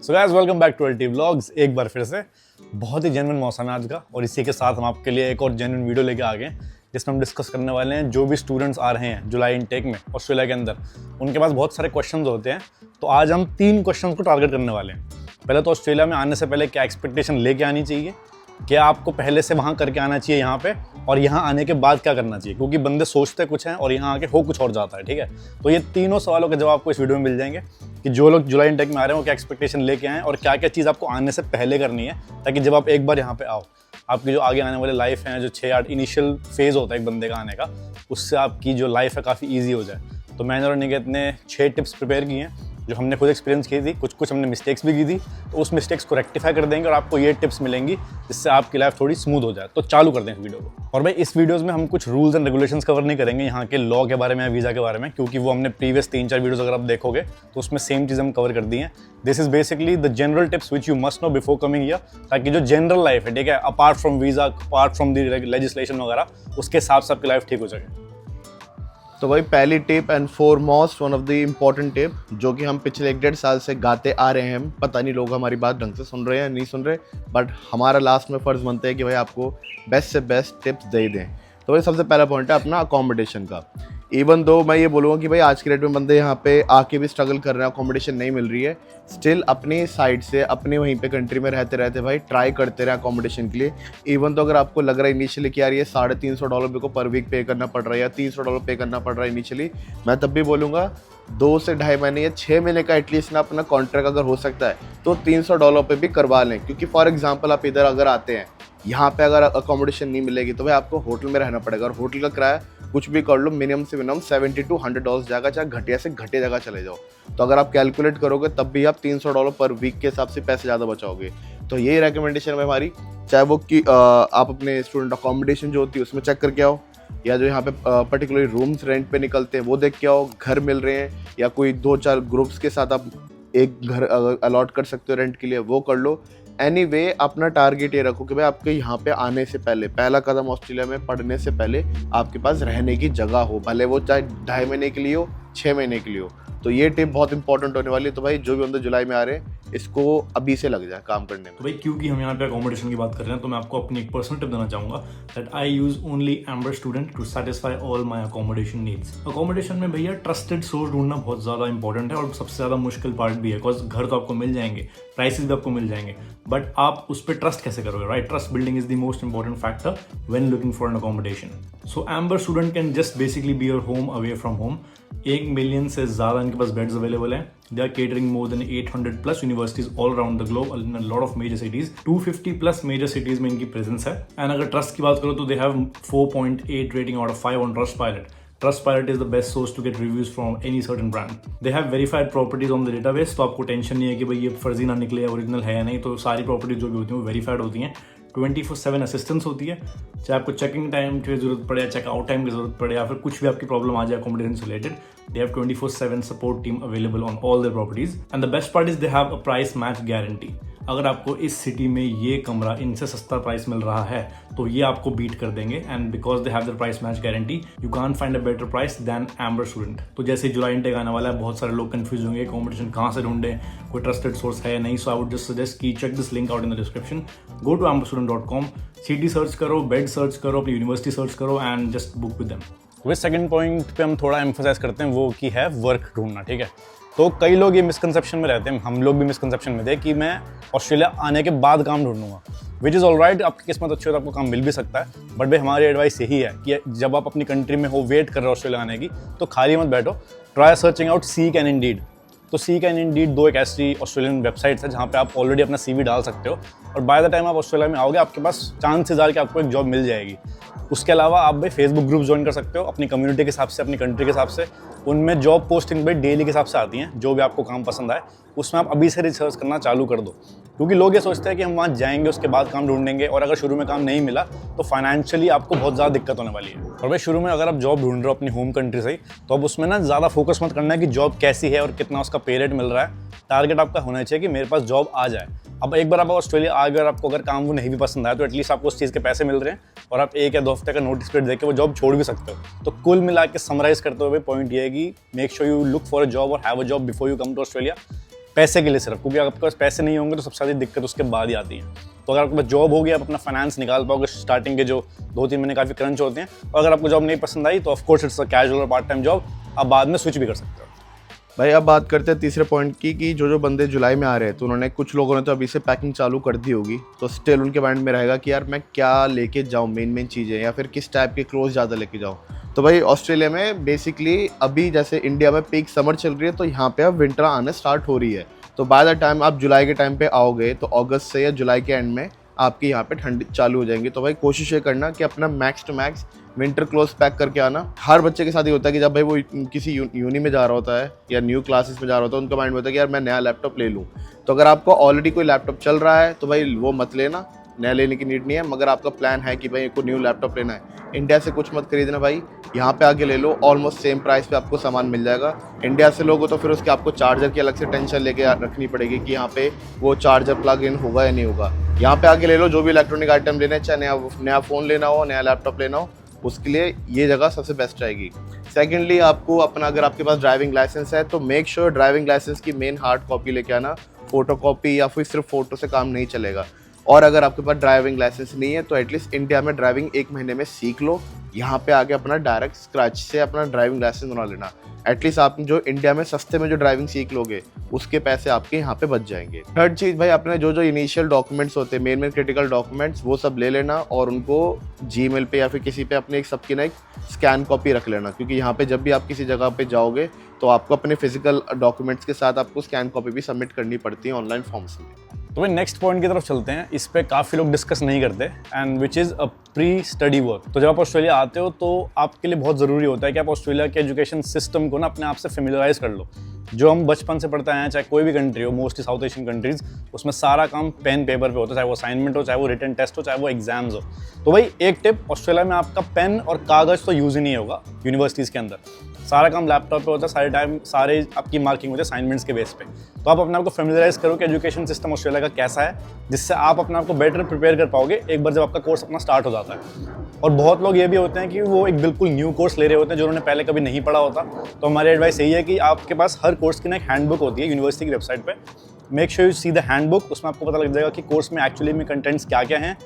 So guys welcome back to LT vlogs. एक बार फिर से बहुत ही जेन्युइन मौसम है आज का और इसी के साथ हम आपके लिए एक और जेन्युइन वीडियो लेके आ गए हैं जिसमें हम डिस्कस करने वाले हैं जो भी स्टूडेंट्स आ रहे हैं जुलाई इनटेक में ऑस्ट्रेलिया के अंदर। उनके पास बहुत सारे क्वेश्चंस होते हैं, तो आज हम 3 क्वेश्चंस को टारगेट करने वाले हैं। पहले तो ऑस्ट्रेलिया में आने से पहले क्या एक्सपेक्टेशन लेके आनी चाहिए, क्या आपको पहले से वहाँ करके आना चाहिए यहाँ पे, और यहाँ आने के बाद क्या करना चाहिए, क्योंकि बंदे सोचते कुछ हैं और यहाँ आके हो कुछ और जाता है। ठीक है, तो ये तीनों सवालों के जवाब आपको इस वीडियो में मिल जाएंगे कि जो लोग जुलाई इनटेक में आ रहे हैं वो क्या एक्सपेक्टेशन लेके आए और क्या क्या चीज़ आपको आने से पहले करनी है, ताकि जब आप एक बार यहाँ पे आओ आपकी जो आगे आने वाले लाइफ हैं, जो 6-8 इनिशियल फेज़ होता है एक बंदे का आने का, उससे आपकी जो लाइफ है काफ़ी ईजी हो जाए। तो मैंने और निकेत ने 6 टिप्स प्रिपेयर किए हैं जो हमने खुद एक्सपीरियंस की थी, कुछ हमने मिस्टेक्स भी की थी, तो उस मिस्टेक्स को रेक्टिफाई कर देंगे और आपको ये टिप्स मिलेंगी जिससे आपकी लाइफ थोड़ी स्मूथ हो जाए। तो चालू कर दें इस वीडियो को। और भाई इस वीडियोस में हम कुछ रूल्स एंड रेगुलेशंस कवर नहीं करेंगे यहाँ के लॉ के बारे में या वीज़ा के बारे में, क्योंकि वो हमने प्रीवियस 3-4 वीडियोस अगर आप देखोगे तो उसमें सेम चीज़ हम कवर कर दी हैं। This is basically the general tips which you must know before coming here, ताकि जो जनरल लाइफ है, ठीक है, apart from visa, apart from the legislation वगैरह, उसके हिसाब से आपकी लाइफ ठीक हो सके। तो भाई पहली tip and foremost one of the important tip जो कि हम पिछले 1-1.5 साल से गाते आ रहे हैं, पता नहीं लोग हमारी बात ढंग से सुन रहे हैं नहीं सुन रहे, बट हमारा लास्ट में फ़र्ज़ बनता है कि भाई आपको बेस्ट से बेस्ट टिप्स दे दें। तो भाई सबसे पहला पॉइंट है अपना अकोमोडेशन का। इवन दो मैं ये बोलूँगा कि भाई आज के डेट में बंदे यहाँ पे आके भी स्ट्रगल कर रहे हैं, अकोमोडेशन नहीं मिल रही है, स्टिल अपनी साइड से अपने वहीं पे कंट्री में रहते रहते भाई ट्राई करते रहे अकोमोडेशन के लिए। इवन तो अगर आपको लग रहा है इनिशियली कि यार ये $350 मेरे को पर वीक पे करना पड़ रहा है या $300 पे करना पड़ रहा है इनिशियली, मैं तब भी बोलूँगा 2 से ढाई महीने या 6 महीने का एटलीस्ट ना अपना कॉन्ट्रैक्ट अगर हो सकता है तो $300 पे भी करवा लें। क्योंकि फॉर एग्जाम्पल आप इधर अगर आते हैं, यहाँ पे अगर अकोमोडेशन नहीं मिलेगी तो भाई आपको होटल में रहना पड़ेगा, और होटल का किराया कुछ भी कर लो मिनिमम से मिनिमम $70 to $100 जाएगा, चाहे घटिया से घटिया जगह चले जाओ। तो अगर आप कैलकुलेट करोगे तब भी आप $300 पर वीक के हिसाब से पैसे ज़्यादा बचाओगे। तो यही रिकमेंडेशन है हमारी, चाहे वो कि आप अपने स्टूडेंट अकोमोडेशन जो होती है उसमें चेक करके आओ, या जो यहाँ पे पर्टिकुलरली रूम्स रेंट पे निकलते हैं वो देख के आओ, घर मिल रहे हैं या कोई 2-4 ग्रुप्स के साथ आप एक घर अलॉट कर सकते हो रेंट के लिए, वो कर लो। एनीवे अपना टारगेट ये रखो कि भाई आपके यहाँ पे आने से पहले पहला कदम ऑस्ट्रेलिया में पढ़ने से पहले आपके पास रहने की जगह हो, भले वो चाहे 2.5 महीने के लिए हो, 6 महीने के लिए हो। तो ये टिप बहुत इंपॉर्टेंट होने वाली है। तो भाई जो भी बंदे जुलाई में आ रहे हैं इसको अभी से लग जाए काम करने में। तो भाई क्योंकि हम यहाँ पे अकोमोडेशन की बात कर रहे हैं तो मैं आपको अपनी एक पर्सनल टिप देना चाहूंगा that I use only Amber Student to satisfy all my accommodation needs. Accommodation में भैया ट्रस्टेड सोर्स ढूंढना बहुत ज्यादा इंपॉर्टेंट है और सबसे ज्यादा मुश्किल पार्ट भी है, बिकॉज घर तो आपको मिल जाएंगे, प्राइसेस भी आपको मिल जाएंगे, बट आप उस पर ट्रस्ट कैसे करोगे, right? Trust building is the most important factor when looking for an accommodation. So amber student can just basically be your home away from home. 1 million से ज्यादा इनके पास बेड्स अवेलेबल हैं। They are catering more than 800 plus universities all around the globe in a lot of major cities. 250 plus major cities में इनकी presence है। And अगर trust की बात करो तो they have 4.8 rating out of 5 on Trustpilot. Trustpilot is the best source to get reviews from any certain brand. They have verified properties on the database, तो आपको टेंशन नहीं है कि भाई ये फर्जी ना निकले, ओरिजिनल है या नहीं। तो सारी प्रॉपर्टीज जो भी होती हैं वो वेरीफाइड होती हैं। 24/7 असिस्टेंस होती है, चाहे आपको चेकिंग टाइम की जरूरत पड़े या चेकआउट टाइम की जरूरत पड़े या फिर कुछ भी आपकी प्रॉब्लम आ जाए अकोमोडेशन से related, they have 24/7 support team available on all their properties. And the best part is they have a price match guarantee. अगर आपको इस सिटी में ये कमरा इनसे सस्ता प्राइस मिल रहा है तो ये आपको बीट कर देंगे, and because they have their price match guarantee you can't find a better price than Amber Student. तो जैसे जुलाई इनटेक आने वाला है, बहुत सारे लोग कंफ्यूज होंगे अकोमोडेशन कहाँ से ढूंढें, कोई ट्रस्टेड सोर्स है या नहीं। So I would just suggest की check this link out in the description, go to amberstudent.com, city search करो, बेड सर्च करो, अपनी यूनिवर्सिटी सर्च करो and just book with them. वे सेकंड पॉइंट पे हम थोड़ा एम्फसाइज करते हैं, वो की है वर्क ढूंढना। ठीक है, तो कई लोग ये मिसकंसेप्शन में रहते हैं, हम लोग भी मिसकंसेप्शन में थे कि मैं ऑस्ट्रेलिया आने के बाद काम ढूंढूंगा, विच इज़ ऑल राइट। आपकी किस्मत अच्छी हो तो आपको काम मिल भी सकता है, बट भाई हमारी एडवाइस यही है कि जब आप अपनी कंट्री में हो, वेट कर रहे हो ऑस्ट्रेलिया आने की, तो खाली मत बैठो, try searching out seek and Indeed. तो सीक एंड इंडीड 2 एक ऐसी ऑस्ट्रेलियन वेबसाइट्स है जहाँ पे आप ऑलरेडी अपना CV डाल सकते हो और बाय द टाइम आप ऑस्ट्रेलिया में आओगे आपके पास चांसेस आर कि आपको एक जॉब मिल जाएगी। उसके अलावा आप भाई फेसबुक ग्रुप ज्वाइन कर सकते हो अपनी कम्युनिटी के हिसाब से, अपनी कंट्री के हिसाब से। उनमें जॉब पोस्टिंग भाई डेली के हिसाब से आती हैं, जो भी आपको काम पसंद आए उसमें आप अभी से रिसर्च करना चालू कर दो। क्योंकि लोग ये सोचते हैं कि हम वहाँ जाएंगे उसके बाद काम ढूंढेंगे, और अगर शुरू में काम नहीं मिला तो फाइनेंशियली आपको बहुत ज़्यादा दिक्कत होने वाली है। और भाई शुरू में अगर आप जॉब ढूंढ रहे हो अपनी होम कंट्री से ही, तो अब उसमें ना ज़्यादा फोकस मत करना है कि जॉब कैसी है और कितना उसका पे रेट मिल रहा है। टारगेट आपका होना चाहिए कि मेरे पास जॉब आ जाए। अब एक बार आप ऑस्ट्रेलिया आ गए और आपको अगर काम वो नहीं भी पसंद आया तो एटलीस्ट आपको उस चीज़ के पैसे मिल रहे हैं और आप 1 या 2 हफ्ते का नोटिस पीरियड देकर वो जॉब छोड़ भी सकते हो। तो कुल मिला के समराइज करते हुए पॉइंट ये है कि make sure you look for a job और have a job before you come to Australia. पैसे के लिए सिर्फ, क्योंकि अगर आपके पास पैसे नहीं होंगे तो सबसे ज़्यादा दिक्कत उसके बाद ही आती है। तो अगर आपके पास जॉब होगी, आप अपना फाइनेंस निकाल पाओगे स्टार्टिंग के जो 2-3 महीने काफ़ी क्रंच होते हैं। और अगर आपको जॉब नहीं पसंद आई तो ऑफकोर्स इट्स अ कैजुअल और पार्ट टाइम जॉब, आप बाद में स्विच भी कर सकते हो। भाई अब बात करते हैं तीसरे पॉइंट की कि जो बंदे जुलाई में आ रहे हैं तो उन्होंने, कुछ लोगों ने तो अभी से पैकिंग चालू कर दी होगी, तो स्टिल उनके माइंड में रहेगा कि यार मैं क्या लेके जाऊँ, मेन चीज़ें, या फिर किस टाइप के क्लोथ ज़्यादा लेके जाऊँ। तो भाई ऑस्ट्रेलिया में बेसिकली अभी जैसे इंडिया में पीक समर चल रही है, तो यहाँ पे अब विंटर आने स्टार्ट हो रही है। तो बाय द टाइम आप जुलाई के टाइम पे आओगे तो अगस्त से या जुलाई के एंड में आपके यहाँ पे ठंडी चालू हो जाएंगी। तो भाई कोशिश ये करना कि अपना max to max winter clothes pack करके आना। हर बच्चे के साथ ये होता है कि जब भाई वो किसी यूनी में जा रहा होता है या न्यू क्लासेस में जा रहा होता है, उनका माइंड में होता है कि यार मैं नया लैपटॉप ले लूँ। तो अगर आपको ऑलरेडी कोई लैपटॉप चल रहा है तो भाई वो मत लेना, नया लेने की नीड नहीं है। मगर आपका प्लान है कि भाई को न्यू लैपटॉप लेना है, इंडिया से कुछ मत खरीदना भाई, यहाँ पे आके ले लो, ऑलमोस्ट सेम प्राइस पे आपको सामान मिल जाएगा। इंडिया से लोगो तो फिर उसके आपको चार्जर की अलग से टेंशन लेके रखनी पड़ेगी कि यहाँ पे वो चार्जर प्लग इन होगा या नहीं होगा। यहाँ पे आके ले लो, जो भी इलेक्ट्रॉनिक आइटम लेना है, चाहे नया फ़ोन लेना हो, नया लैपटॉप लेना हो, उसके लिए ये जगह सबसे बेस्ट रहेगी। सेकेंडली आपको अपना, अगर आपके पास ड्राइविंग लाइसेंस है तो मेक श्योर ड्राइविंग लाइसेंस की मेन हार्ड कॉपी लेके आना, फोटो कॉपी या फिर सिर्फ फोटो से काम नहीं चलेगा। और अगर आपके पास ड्राइविंग लाइसेंस नहीं है तो एटलीस्ट इंडिया में ड्राइविंग 1 महीने में सीख लो, यहाँ पे आके अपना डायरेक्ट स्क्रैच से अपना ड्राइविंग लाइसेंस बना लेना। एटलीस्ट आप जो इंडिया में सस्ते में जो ड्राइविंग सीख लोगे उसके पैसे आपके यहाँ पे बच जाएंगे। थर्ड चीज़ भाई, अपने जो इनिशियल डॉक्यूमेंट्स होते हैं, मेन क्रिटिकल डॉक्यूमेंट्स, वो सब ले लेना और उनको जीमेल पे या फिर किसी पे अपने सबकी ना एक स्कैन कॉपी रख लेना, क्योंकि यहाँ पे जब भी आप किसी जगह पे जाओगे तो आपको अपने फिजिकल डॉक्यूमेंट्स के साथ आपको स्कैन कॉपी भी सबमिट करनी पड़ती है ऑनलाइन फॉर्म्स में। तो भाई नेक्स्ट पॉइंट की तरफ चलते हैं। इस पे काफ़ी लोग डिस्कस नहीं करते, and which is a pre study work. तो जब आप ऑस्ट्रेलिया आते हो तो आपके लिए बहुत ज़रूरी होता है कि आप ऑस्ट्रेलिया के एजुकेशन सिस्टम को ना अपने आप से फेमिलराइज कर लो। जो हम बचपन से पढ़ते हैं, चाहे कोई भी कंट्री हो, मोस्टली साउथ एशियन कंट्रीज़, उसमें सारा काम पेन पेपर पे होता है, चाहे वो असाइनमेंट हो, चाहे वो रिटन टेस्ट हो, चाहे वो एग्जाम्स हो। तो भाई एक टिप, ऑस्ट्रेलिया में आपका पेन और कागज़ तो यूज़ ही नहीं होगा यूनिवर्सिटीज़ के अंदर, सारा काम लैपटॉप पे होता है, सारे आपकी मार्किंग होती है असाइनमेंट्स के बेस पे। तो आप अपने आप को फेमिलराइज करो कि एजुकेशन सिस्टम ऑस्ट्रेलिया का कैसा है, जिससे आप अपने आप को बेटर प्रिपेयर कर पाओगे एक बार जब आपका कोर्स अपना स्टार्ट हो जाता है। और बहुत लोग ये भी होते हैं कि वो एक बिल्कुल न्यू कोर्स ले रहे होते हैं जो उन्होंने पहले कभी नहीं पढ़ा होता। तो हमारी एडवाइस यही है कि आपके पास हर कोर्स की ना एक हैंडबुक होती है यूनिवर्सिटी की वेबसाइट पे। Make sure you see the handbook, उसमें आपको पता लग जाएगा कि कोर्स में एक्चुअली में कंटेंट्स क्या क्या हैं,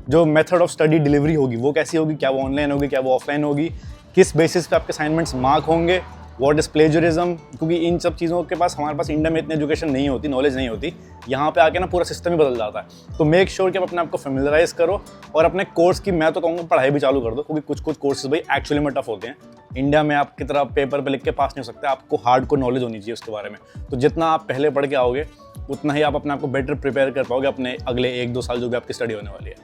जो मेथड ऑफ स्टडी डिलीवरी होगी वो कैसी होगी, क्या वो ऑनलाइन होगी, क्या वो ऑफलाइन होगी, किस बेसिस पे आपके असाइनमेंट्स मार्क होंगे, व्हाट इज प्लेजरिज्म। क्योंकि इन सब चीज़ों के पास हमारे पास इंडिया में इतनी एजुकेशन नहीं होती, नॉलेज नहीं होती, यहाँ पे आके ना पूरा सिस्टम ही बदल जाता है। तो मेक श्योर कि आप अपने आप को फेमिलराइज करो और अपने कोर्स की, मैं तो कहूँगा पढ़ाई भी चालू कर दो, क्योंकि कुछ कोर्सेज भाई एक्चुअली में टफ होते हैं। इंडिया में आप की तरह पेपर पे लिख के पास नहीं हो सकते, आपको हार्ड को नॉलेज होनी चाहिए उसके बारे में। तो जितना आप पहले पढ़ के आओगे उतना ही आप अपने आप को बेटर प्रिपेयर कर पाओगे अपने अगले 1-2 साल जो भी आपकी स्टडी होने वाली है।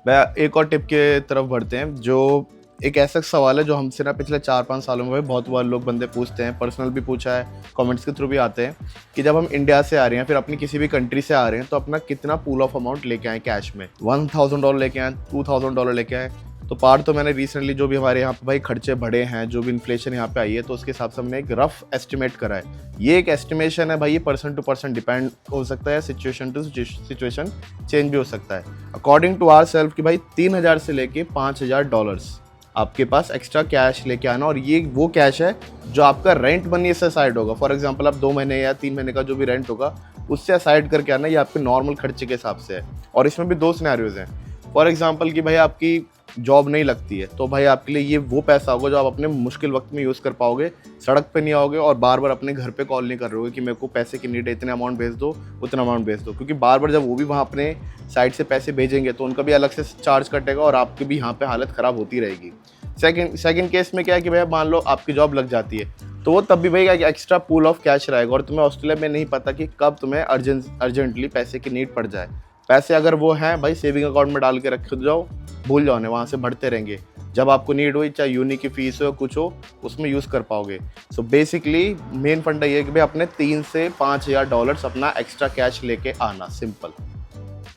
मैं एक और टिप के तरफ बढ़ते हैं, जो एक ऐसा सवाल है जो हमसे ना पिछले 4-5 सालों में बहुत बार लोग बंदे पूछते हैं, पर्सनल भी पूछा है, कमेंट्स के थ्रू भी आते हैं कि जब हम इंडिया से आ रहे हैं, फिर अपनी किसी भी कंट्री से आ रहे हैं, तो अपना कितना पूल ऑफ अमाउंट लेके आए कैश में, $1,000 लेके आए, $2,000 लेके आए। तो पार्ट तो मैंने रिसेंटली जो भी हमारे यहाँ पे भाई खर्चे बढ़े हैं, जो भी इन्फ्लेशन यहाँ पे आई है, तो उसके हिसाब से हमने एक रफ एस्टिमेट करा है। ये एक एस्टिमेशन है भाई, ये पर्सन टू पर्सन डिपेंड हो सकता है, सिचुएशन टू सिचुएशन चेंज भी हो सकता है। अकॉर्डिंग टू आवर सेल्फ कि भाई 3,000 से लेके $5,000 आपके पास एक्स्ट्रा कैश लेके आना, और ये वो कैश है जो आपका रेंट मनी से साइड होगा। फॉर एग्जांपल आप 2 महीने या 3 महीने का जो भी रेंट होगा उससे असाइड करके आना, ये आपके नॉर्मल खर्चे के हिसाब से है। और इसमें भी 2 सिनेरियोज हैं। फॉर एग्जांपल कि भाई आपकी जॉब नहीं लगती है, तो भाई आपके लिए ये वो पैसा होगा जो आप अपने मुश्किल वक्त में यूज़ कर पाओगे, सड़क पे नहीं आओगे और बार बार अपने घर पे कॉल नहीं कर रहे हो कि मेरे को पैसे की नीड है, इतने अमाउंट भेज दो, उतना अमाउंट भेज दो। क्योंकि बार बार जब वो भी वहाँ अपने साइड से पैसे भेजेंगे तो उनका भी अलग से चार्ज कटेगा और आपकी भी यहाँ पे हालत ख़राब होती रहेगी। सेकंड केस में क्या है कि भाई मान लो आपकी जॉब लग जाती है, तो वो तब भी भाई एक एक्स्ट्रा पूल ऑफ कैश रहेगा, और तुम्हें ऑस्ट्रेलिया में नहीं पता कि कब तुम्हें अर्जेंटली पैसे की नीड पड़ जाए। पैसे अगर वो हैं भाई सेविंग अकाउंट में डाल के रख जाओ, भूल जाओ, वहाँ से बढ़ते रहेंगे। जब आपको नीड हुई, चाहे यूनी की फीस हो कुछ हो, उसमें यूज़ कर पाओगे। सो बेसिकली मेन फंडा ये है कि भाई अपने $3,000 से $5,000 अपना एक्स्ट्रा कैश लेके आना, सिंपल।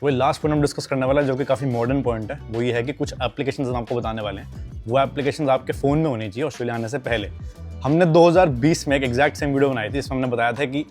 वही लास्ट पॉइंट हम डिस्कस करने वाला है जो कि काफ़ी मॉडर्न पॉइंट है, वो ये है कि कुछ एप्लीकेशंस हम आपको बताने वाले हैं। वो एप्लीकेशंस आपके फ़ोन में होनी चाहिए ऑस्ट्रेलिया आने से पहले। हमने 2020 में एक एग्जैक्ट सेम वीडियो बनाई थी, इसमें हमने बताया था कि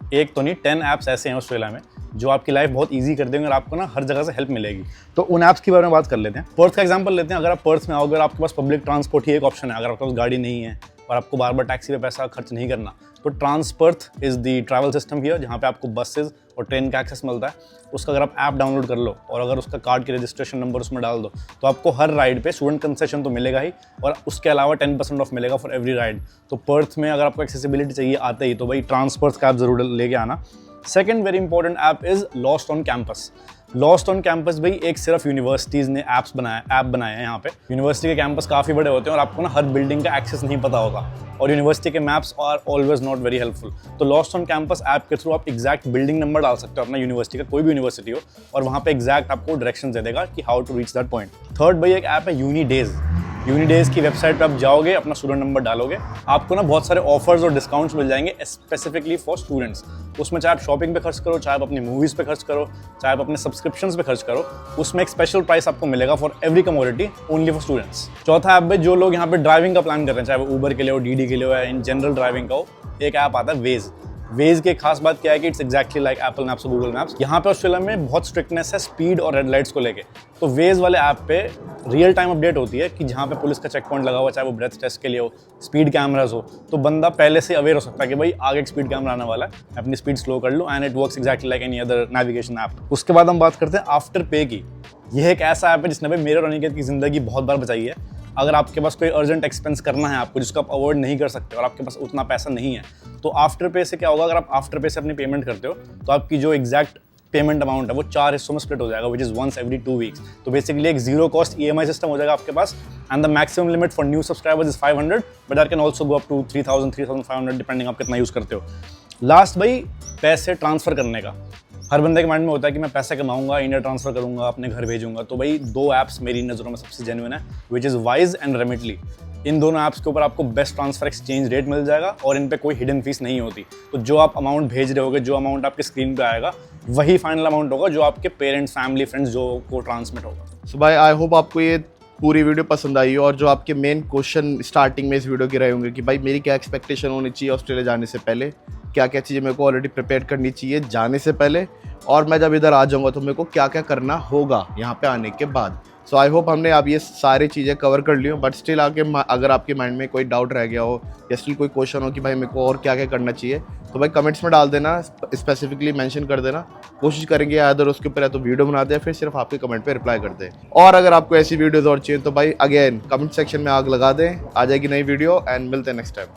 एक तो नहीं 10 ऐप्स ऐसे हैं ऑस्ट्रेलिया में जो आपकी लाइफ बहुत ईजी कर देंगे और आपको ना हर जगह से हेल्प मिलेगी। तो उन ऐप्स के बारे में बात कर लेते हैं। पर्थ का एग्जांपल लेते हैं। अगर आप पर्थ में आओगे और आपके पास पब्लिक ट्रांसपोर्ट ही एक ऑप्शन है, अगर आपके पास गाड़ी नहीं है और आपको बार बार टैक्सी पे पैसा खर्च नहीं करना, तो Transperth is the travel system here, जहाँ पे आपको बसेज और ट्रेन का एक्सेस मिलता है। उसका अगर आप ऐप डाउनलोड कर लो और अगर उसका कार्ड की रजिस्ट्रेशन नंबर उसमें डाल दो, तो आपको हर राइड पे स्टूडेंट कंसेशन तो मिलेगा ही, और उसके अलावा 10% ऑफ मिलेगा फॉर एवरी राइड। तो पर्थ में अगर आपको एक्सेसिबिलिटी चाहिए आते ही, तो भाई ट्रांसपर्थ का ऐप जरूर लेके आना। Second very important app is lost on campus. Lost on campus भाई एक सिर्फ यूनिवर्सिटीज़ ने ऐप बनाए हैं यहाँ पे। यूनिवर्सिटी के कैंपस काफ़ी बड़े होते हैं और आपको ना हर बिल्डिंग का एक्सेस नहीं पता होता, और यूनिवर्सिटी के maps are always not very helpful. तो लॉस्ट ऑन कैंपस ऐप के थ्रू आप एग्जैक्ट बिल्डिंग नंबर डाल सकते हो अपना यूनिवर्सिटी का, कोई भी यूनिवर्सिटी हो, और वहाँ पे एग्जैक्ट आपको डायरेक्शन दे देगा कि how to reach that point. Third भाई एक ऐप है यूनिडेज। यूनिडेज की वेबसाइट पे आप जाओगे, अपना स्टूडेंट नंबर डालोगे, आपको ना बहुत सारे ऑफर्स और डिस्काउंट्स मिल जाएंगे स्पेसिफिकली फॉर स्टूडेंट्स। उसमें चाहे आप शॉपिंग पे खर्च करो, चाहे आप अपनी मूवीज़ पे खर्च करो, चाहे आप अपने सब्सक्रिप्शंस पे खर्च करो, उसमें एक स्पेशल प्राइस आपको मिलेगा for every commodity, only for students. चौथा ऐप में जो लोग यहाँ पे ड्राइविंग का प्लान कर रहे हैं, चाहे वो ऊबर के लिए हो, डीडी के लिए हो, या इन जनरल ड्राइविंग का हो, एक ऐप आता है वेज। वेज की खास बात क्या है कि it's exactly like Apple maps और गूगल मैप्स। यहाँ पे ऑस्ट्रेलिया में बहुत स्ट्रिक्टनेस है स्पीड और रेड लाइट्स को लेके। तो वेज वाले ऐप पे रियल टाइम अपडेट होती है कि जहाँ पे पुलिस का चेक पॉइंट लगा हुआ, चाहे वो ब्रेथ टेस्ट के लिए हो, स्पीड कैमराज हो, तो बंदा पहले से अवेयर हो सकता है कि भाई आगे एक स्पीड कैमरा आने वाला है, मैं अपनी स्पीड स्लो कर लूँ, and it works exactly like any other navigation app. उसके बाद हम बात करते हैं आफ्टर पे की। यह एक ऐसा ऐप है जिसने भाई मेरे और अनिकेत की जिंदगी बहुत बार बचाई है। अगर आपके पास कोई अर्जेंट एक्सपेंस करना है आपको, जिसको आप अवॉइड नहीं कर सकते और आपके पास उतना पैसा नहीं है, तो आफ्टर पे से क्या होगा, अगर आप आफ्टर पे से अपनी पेमेंट करते हो, तो आपकी जो एग्जैक्ट पेमेंट अमाउंट है वो 4 हिस्सों में स्प्लिट हो जाएगा, which is once every 2 weeks. तो बेसिकली एक जीरो कॉस्ट EMI सिस्टम हो जाएगा आपके पास, and the maximum limit for new subscribers is 500, but that can also go up to 3000, 3500 depending आप कितना यूज़ करते हो। लास्ट भाई पैसे ट्रांसफर करने का। हर बंदे के माइंड में होता है कि मैं पैसे कमाऊंगा, इंडिया ट्रांसफर करूंगा, अपने घर भेजूंगा। तो भाई 2 ऐप्स मेरी नज़रों में सबसे जेन्युइन है, विच इज़ वाइज एंड रेमिटली। इन दोनों ऐप्स के ऊपर आपको बेस्ट ट्रांसफर एक्सचेंज रेट मिल जाएगा और इन पे कोई हिडन फीस नहीं होती। तो जो आप अमाउंट भेज रहे होगे, जो अमाउंट आपके स्क्रीन पे आएगा, वही फाइनल अमाउंट होगा जो आपके पेरेंट्स, फैमिली, फ्रेंड्स जो को ट्रांसमिट होगा। सो भाई आई होप आपको ये पूरी वीडियो पसंद आई हो, और जो आपके मेन क्वेश्चन स्टार्टिंग में इस वीडियो के रहे होंगे कि भाई मेरी क्या एक्सपेक्टेशन होनी चाहिए ऑस्ट्रेलिया जाने से पहले, क्या क्या चीज़ें मेरे को ऑलरेडी प्रिपेयर करनी चाहिए जाने से पहले, और मैं जब इधर आ जाऊँगा तो मेरे को क्या क्या करना होगा यहाँ पे आने के बाद। सो आई होप हमने अब ये सारी चीज़ें कवर कर ली हो, बट स्टिल अगर आपके माइंड में कोई डाउट रह गया हो या स्टिल कोई क्वेश्चन हो कि भाई मेरे को और क्या क्या करना चाहिए, तो भाई कमेंट्स में डाल देना, स्पेसिफिकली मेंशन कर देना। कोशिश करेंगे अदर उसके ऊपर या तो वीडियो बना दे या फिर सिर्फ आपके कमेंट पे रिप्लाई कर दे। और अगर आपको ऐसी वीडियोज़ और चाहिए तो भाई अगेन कमेंट सेक्शन में आग लगा दें, आ जाएगी नई वीडियो, एंड मिलते हैं नेक्स्ट टाइम।